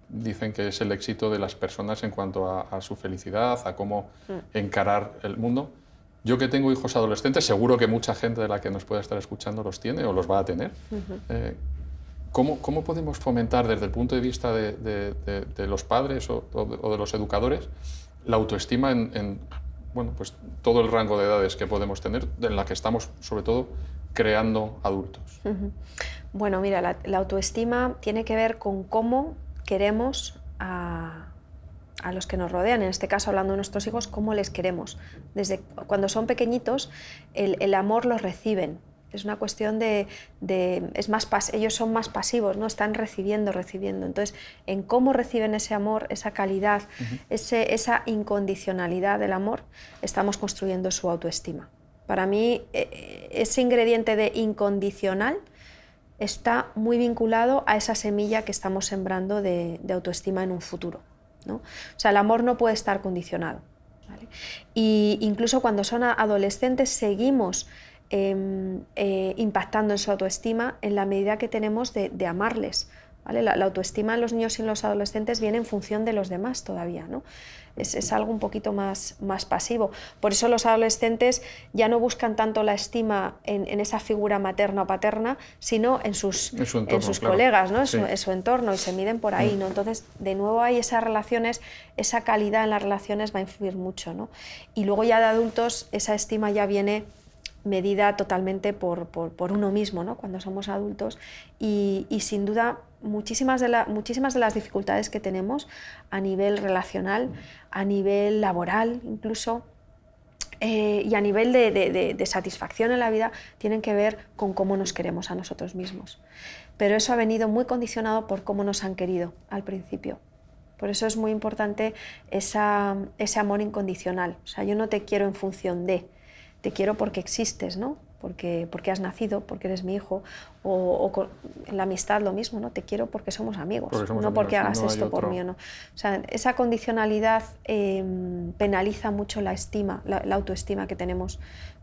dicen que es el éxito de las personas en cuanto a su felicidad, a cómo encarar el mundo. Yo que tengo hijos adolescentes, seguro que mucha gente de la que nos puede estar escuchando los tiene o los va a tener. ¿Cómo podemos fomentar desde el punto de vista de los padres o de los educadores la autoestima en pues, todo el rango de edades que podemos tener, en la que estamos sobre todo creando adultos? Bueno, mira, la autoestima tiene que ver con cómo queremos a los que nos rodean, en este caso hablando de nuestros hijos, cómo les queremos. Desde cuando son pequeñitos, el amor los reciben. Es una cuestión ellos son más pasivos, ¿no? Están recibiendo. Entonces, en cómo reciben ese amor, esa calidad, esa incondicionalidad del amor, estamos construyendo su autoestima. Para mí, ese ingrediente de incondicional está muy vinculado a esa semilla que estamos sembrando de autoestima en un futuro, ¿no? O sea, el amor no puede estar condicionado, ¿vale? Y incluso cuando son adolescentes seguimos impactando en su autoestima en la medida que tenemos de amarles, ¿vale? La autoestima en los niños y en los adolescentes viene en función de los demás todavía, ¿no? Es algo un poquito más pasivo. Por eso los adolescentes ya no buscan tanto la estima en esa figura materna o paterna, sino en sus claro. colegas, ¿no? Sí. En su entorno, y se miden por ahí, ¿no? Entonces, de nuevo hay esas relaciones, esa calidad en las relaciones va a influir mucho, ¿no? Y luego ya de adultos esa estima ya viene medida totalmente por uno mismo, ¿no? Cuando somos adultos, y sin duda muchísimas de las dificultades que tenemos a nivel relacional, a nivel laboral incluso, y a nivel de satisfacción en la vida tienen que ver con cómo nos queremos a nosotros mismos. Pero eso ha venido muy condicionado por cómo nos han querido al principio. Por eso es muy importante ese amor incondicional. O sea, yo no te quiero en función de, te quiero porque existes, ¿no? Porque has nacido, porque eres mi hijo, o en la amistad lo mismo, ¿no? Te quiero porque somos amigos, no porque hagas esto por mí o no. O sea, esa condicionalidad penaliza mucho la autoestima que tenemos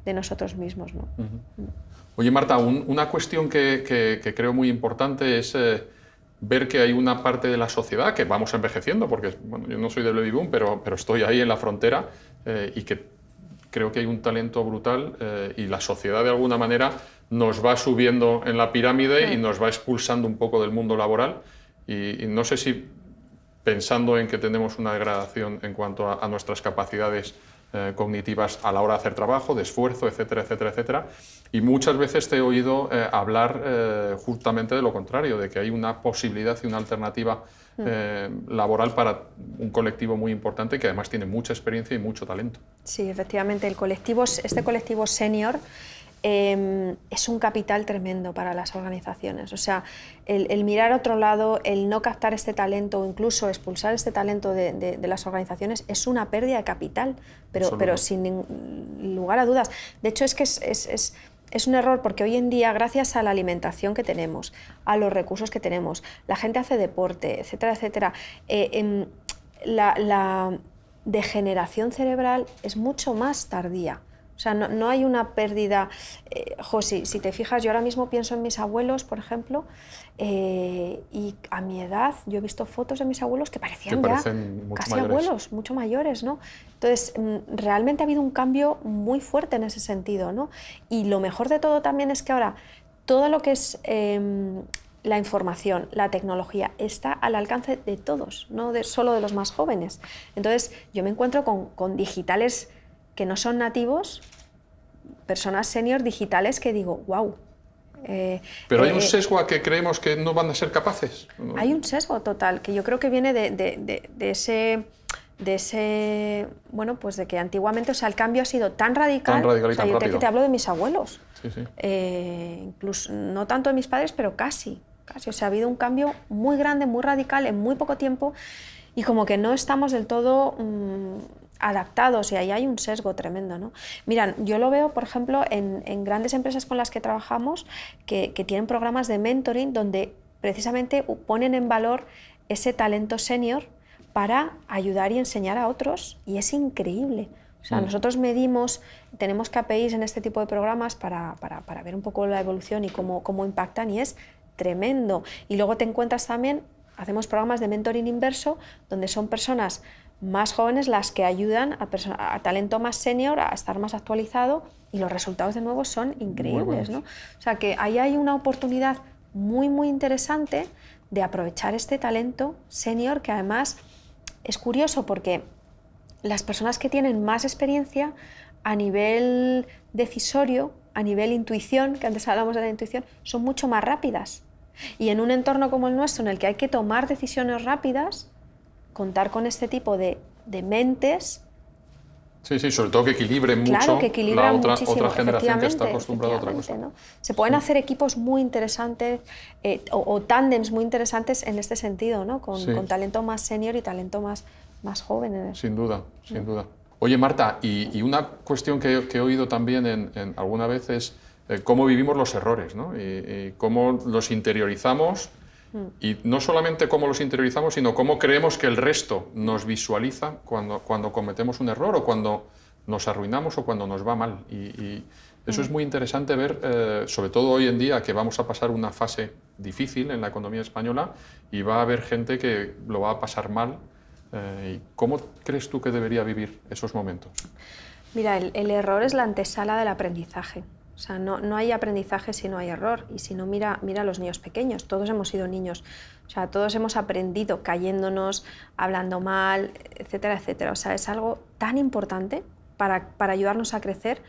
de nosotros mismos, ¿no? Oye, Marta, una cuestión que creo muy importante es ver que hay una parte de la sociedad que vamos envejeciendo, porque bueno, yo no soy del baby boom, pero estoy ahí en la frontera, y que creo que hay un talento brutal, y la sociedad de alguna manera nos va subiendo en la pirámide y nos va expulsando un poco del mundo laboral, y no sé si pensando en que tenemos una degradación en cuanto a nuestras capacidades cognitivas a la hora de hacer trabajo, de esfuerzo, etcétera, etcétera, etcétera. Y muchas veces te he oído hablar justamente de lo contrario, de que hay una posibilidad y una alternativa laboral para un colectivo muy importante que además tiene mucha experiencia y mucho talento. Sí, efectivamente, este colectivo senior es un capital tremendo para las organizaciones. O sea, el mirar a otro lado, el no captar este talento o incluso expulsar este talento de las organizaciones es una pérdida de capital, pero sin lugar a dudas. De hecho, es que es un error, porque hoy en día, gracias a la alimentación que tenemos, a los recursos que tenemos, la gente hace deporte, etcétera, etcétera, la degeneración cerebral es mucho más tardía. O sea, no hay una pérdida. Si te fijas, yo ahora mismo pienso en mis abuelos, por ejemplo, y a mi edad yo he visto fotos de mis abuelos que parecían ya casi abuelos, mucho mayores, ¿no? Entonces, realmente ha habido un cambio muy fuerte en ese sentido, ¿no? Y lo mejor de todo también es que ahora todo lo que es la información, la tecnología, está al alcance de todos, no solo de los más jóvenes. Entonces, yo me encuentro con digitales que no son nativos, personas senior digitales que digo, wow. Pero hay un sesgo a que creemos que no van a ser capaces. Hay un sesgo total, que yo creo que viene de ese, bueno, pues de que antiguamente, o sea, el cambio ha sido tan radical, y tan rápido. Te hablo de mis abuelos, sí. Incluso no tanto de mis padres, pero casi, o sea, ha habido un cambio muy grande, muy radical en muy poco tiempo, y como que no estamos del todo adaptados, y ahí hay un sesgo tremendo, ¿no? Mira, yo lo veo, por ejemplo, en grandes empresas con las que trabajamos que tienen programas de mentoring donde precisamente ponen en valor ese talento senior para ayudar y enseñar a otros, y es increíble. O sea, nosotros medimos, tenemos KPIs en este tipo de programas para ver un poco la evolución y cómo impactan, y es tremendo. Y luego te encuentras también, hacemos programas de mentoring inverso, donde son personas más jóvenes las que ayudan a talento más senior a estar más actualizado, y los resultados de nuevo son increíbles, ¿no? O sea, que ahí hay una oportunidad muy, muy interesante de aprovechar este talento senior, que además es curioso porque las personas que tienen más experiencia a nivel decisorio, a nivel intuición, que antes hablábamos de la intuición, son mucho más rápidas. Y en un entorno como el nuestro, en el que hay que tomar decisiones rápidas, contar con este tipo de mentes. Sí, sobre todo que equilibren mucho la otra generación que está acostumbrada a otra cosa. ¿No? Se pueden hacer equipos muy interesantes o tándems muy interesantes en este sentido, ¿no? Con talento más senior y talento más joven. Sin duda. Oye, Marta, y una cuestión que he oído también en alguna vez es cómo vivimos los errores, ¿no? Y cómo los interiorizamos. Y no solamente cómo los interiorizamos, sino cómo creemos que el resto nos visualiza cuando cometemos un error, o cuando nos arruinamos o cuando nos va mal. Y eso es muy interesante ver, sobre todo hoy en día, que vamos a pasar una fase difícil en la economía española y va a haber gente que lo va a pasar mal. ¿Cómo crees tú que debería vivir esos momentos? Mira, el error es la antesala del aprendizaje. O sea, no hay aprendizaje si no hay error. Y si no, mira a los niños pequeños. Todos hemos sido niños. O sea, todos hemos aprendido cayéndonos, hablando mal, etcétera, etcétera. O sea, es algo tan importante para ayudarnos a crecer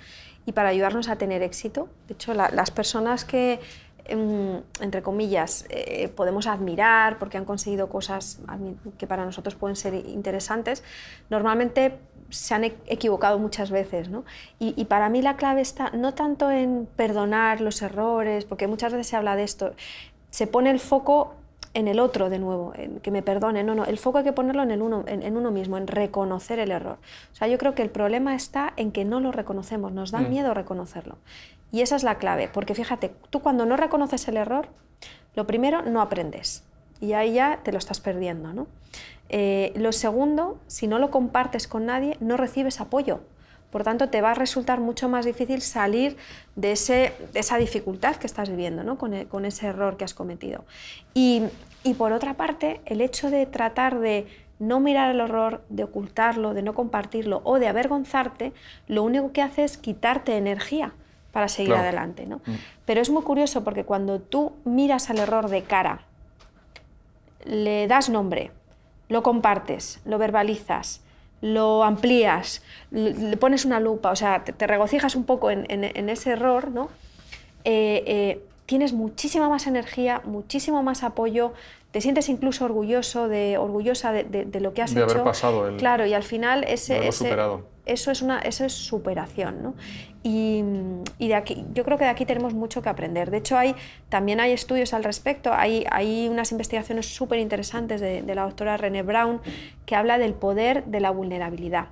y para ayudarnos a tener éxito. De hecho, las personas que, entre comillas, podemos admirar porque han conseguido cosas que para nosotros pueden ser interesantes, normalmente se han equivocado muchas veces, ¿no? Y para mí la clave está no tanto en perdonar los errores, porque muchas veces se habla de esto, se pone el foco en el otro de nuevo, en que me perdone. No, el foco hay que ponerlo en uno mismo, en reconocer el error. O sea, yo creo que el problema está en que no lo reconocemos, nos da miedo reconocerlo. Y esa es la clave, porque fíjate, tú cuando no reconoces el error, lo primero, no aprendes. Y ahí ya te lo estás perdiendo, ¿no? Lo segundo, si no lo compartes con nadie, no recibes apoyo. Por tanto, te va a resultar mucho más difícil salir de esa dificultad que estás viviendo, ¿no? con ese error que has cometido. Y por otra parte, el hecho de tratar de no mirar el error, de ocultarlo, de no compartirlo o de avergonzarte, lo único que hace es quitarte energía para seguir adelante, ¿no? Pero es muy curioso porque cuando tú miras al error de cara, le das nombre, lo compartes, lo verbalizas, lo amplías, le pones una lupa, o sea, te regocijas un poco en ese error, ¿no? Tienes muchísima más energía, muchísimo más apoyo, te sientes incluso orgullosa de lo que has hecho. De haber pasado el... Claro, y al final superado. Eso es superación, ¿no? Y de aquí, yo creo que de aquí tenemos mucho que aprender. De hecho, también hay estudios al respecto, hay unas investigaciones súper interesantes de la doctora Brené Brown que habla del poder de la vulnerabilidad,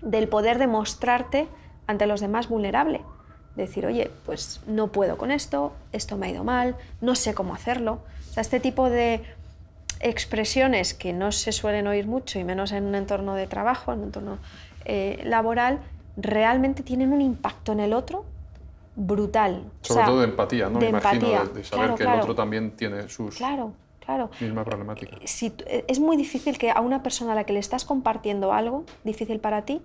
del poder de mostrarte ante los demás vulnerable. Decir, oye, pues no puedo con esto me ha ido mal, no sé cómo hacerlo. O sea, este tipo de expresiones que no se suelen oír mucho y menos en un entorno de trabajo, en un entorno laboral, realmente tienen un impacto en el otro brutal. Sobre todo de empatía, ¿no? De empatía. De saber que el otro también tiene sus mismas problemáticas. Es muy difícil que a una persona a la que le estás compartiendo algo difícil para ti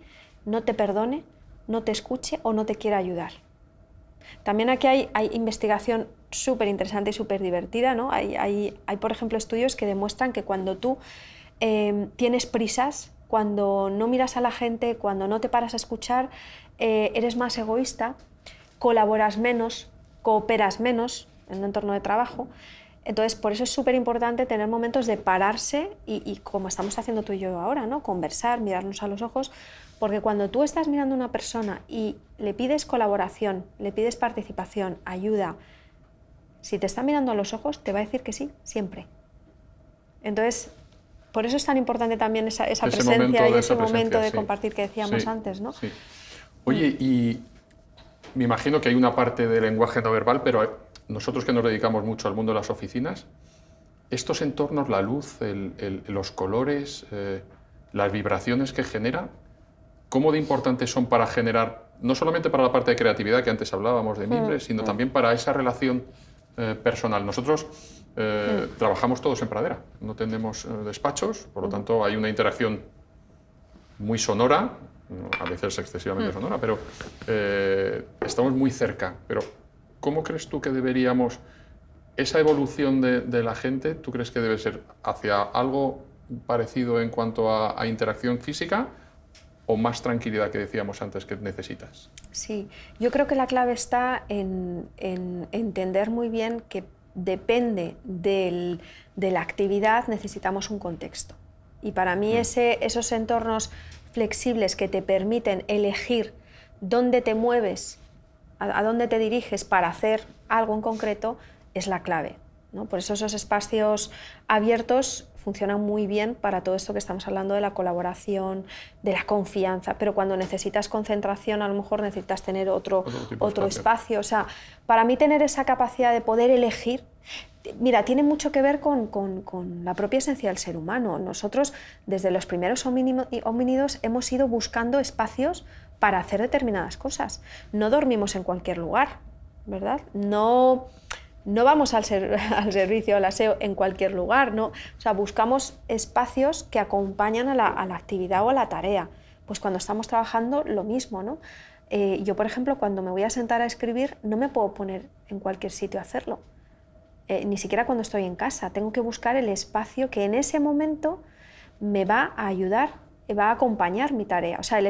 no te perdone, no te escuche o no te quiera ayudar. También aquí hay investigación súper interesante y súper divertida, ¿no? Hay, por ejemplo, estudios que demuestran que cuando tú tienes prisas, cuando no miras a la gente, cuando no te paras a escuchar, eres más egoísta, colaboras menos, cooperas menos en un entorno de trabajo. Entonces, por eso es súper importante tener momentos de pararse y como estamos haciendo tú y yo ahora, ¿no? Conversar, mirarnos a los ojos, porque cuando tú estás mirando a una persona y le pides colaboración, le pides participación, ayuda, si te está mirando a los ojos, te va a decir que sí, siempre. Entonces, por eso es tan importante también esa presencia y ese momento de compartir que decíamos antes, ¿no? Sí. Oye, y me imagino que hay una parte de lenguaje no verbal, pero nosotros que nos dedicamos mucho al mundo de las oficinas, estos entornos, la luz, los colores, las vibraciones que genera, ¿cómo de importantes son para generar, no solamente para la parte de creatividad que antes hablábamos de Mimbre, sino también para esa relación personal? Nosotros trabajamos todos en pradera, no tenemos despachos, por lo tanto hay una interacción muy sonora, a veces excesivamente sonora, pero estamos muy cerca. Pero ¿cómo crees tú que deberíamos, esa evolución de la gente, tú crees que debe ser hacia algo parecido en cuanto a interacción física o más tranquilidad que decíamos antes que necesitas? Sí, yo creo que la clave está en entender muy bien que depende de la actividad, necesitamos un contexto. Y para mí esos entornos flexibles que te permiten elegir dónde te mueves, a dónde te diriges para hacer algo en concreto, es la clave, ¿no? Por eso esos espacios abiertos funcionan muy bien para todo esto que estamos hablando de la colaboración, de la confianza, pero cuando necesitas concentración a lo mejor necesitas tener otro espacio. O sea, para mí tener esa capacidad de poder elegir, mira, tiene mucho que ver con la propia esencia del ser humano. Nosotros, desde los primeros homínidos, hemos ido buscando espacios para hacer determinadas cosas. No dormimos en cualquier lugar, ¿verdad? No vamos al servicio, al aseo en cualquier lugar, ¿no? O sea, buscamos espacios que acompañan a la actividad o a la tarea. Pues cuando estamos trabajando, lo mismo, ¿no? Yo, por ejemplo, cuando me voy a sentar a escribir, no me puedo poner en cualquier sitio a hacerlo. Ni siquiera cuando estoy en casa. Tengo que buscar el espacio que en ese momento me va a ayudar, va a acompañar mi tarea. O sea, el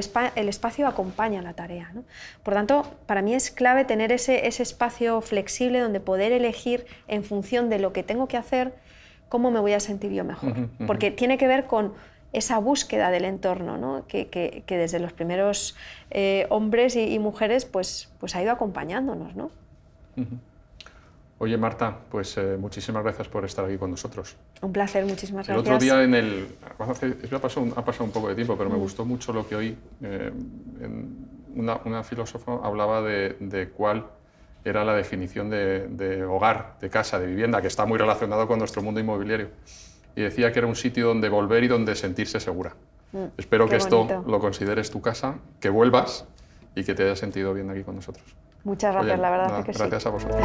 espacio acompaña la tarea, ¿no? Por tanto, para mí es clave tener ese espacio flexible donde poder elegir en función de lo que tengo que hacer cómo me voy a sentir yo mejor. Porque tiene que ver con esa búsqueda del entorno, ¿no? que desde los primeros hombres y mujeres pues ha ido acompañándonos, ¿no? Oye, Marta, pues muchísimas gracias por estar aquí con nosotros. Un placer, muchísimas gracias. El otro día ha pasado un poco de tiempo, pero me gustó mucho lo que oí. Una filósofa hablaba de cuál era la definición de hogar, de casa, de vivienda, que está muy relacionado con nuestro mundo inmobiliario. Y decía que era un sitio donde volver y donde sentirse segura. Espero que esto lo consideres tu casa, que vuelvas y que te hayas sentido bien aquí con nosotros. Muchas gracias, la verdad es que sí. Gracias a vosotros.